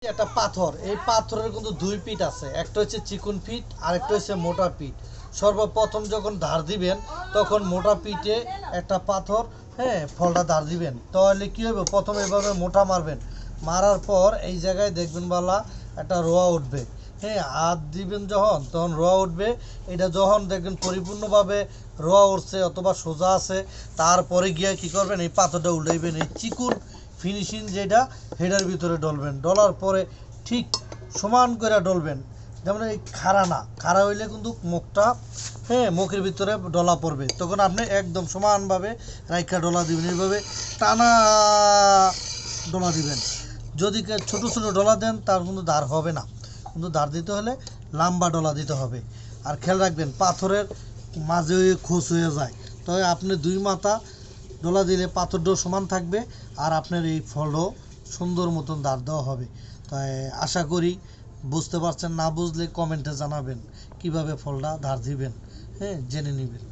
একটা পাথর, এই পাথরের কিন্তু দুই পিঠ আছে, একটা হচ্ছে চিকন পিঠ আর একটা হচ্ছে মোটা পিঠ। সর্বপ্রথম যখন ধার দিবেন তখন মোটা পিঠে একটা পাথর, হ্যাঁ, ফলটা ধার দিবেন, তাহলে কি হবে, প্রথমে এভাবে মোটা মারবেন, মারার পর এই জায়গায় দেখবেন বালা একটা রোয়া উঠবে। হ্যাঁ, হাত দিবেন যখন তখন রোয়া উঠবে। এটা যখন দেখবেন পরিপূর্ণভাবে রোয়া উঠছে অথবা সোজা আছে, তারপরে গিয়ে কি করবেন, এই পাথরটা উল্টাইবেন, এই চিকুন ফিনিশিং যেটা হেডার ভিতরে ডলবেন, ডলার পরে ঠিক সমান করে ডলবেন। যেমন এই খাড়া না, খাড়া হইলে কিন্তু মুখটা, হ্যাঁ, মুখের ভিতরে ডলা পড়বে, তখন আপনি একদম সমানভাবে রাইখা ডলা দিবেন, এইভাবে টানা ডলা দিবেন। যদি ছোট ছোট ডলা দেন তার কিন্তু দাঁড় হবে না, কিন্তু দাঁড় দিতে হলে লম্বা ডলা দিতে হবে। আর খেয়াল রাখবেন পাথরের মাঝে খোঁজ হয়ে যায়, তবে আপনি দুই মাথা ডলা দিলে পাথরটাও সমান থাকবে আর আপনার এই ফলও সুন্দর মতন দাঁড় দেওয়া হবে। তাই আশা করি বুঝতে পারছেন, না বুঝলে কমেন্টে জানাবেন কিভাবে ফলটা ধার দিবেন, হ্যাঁ, জেনে নেবেন।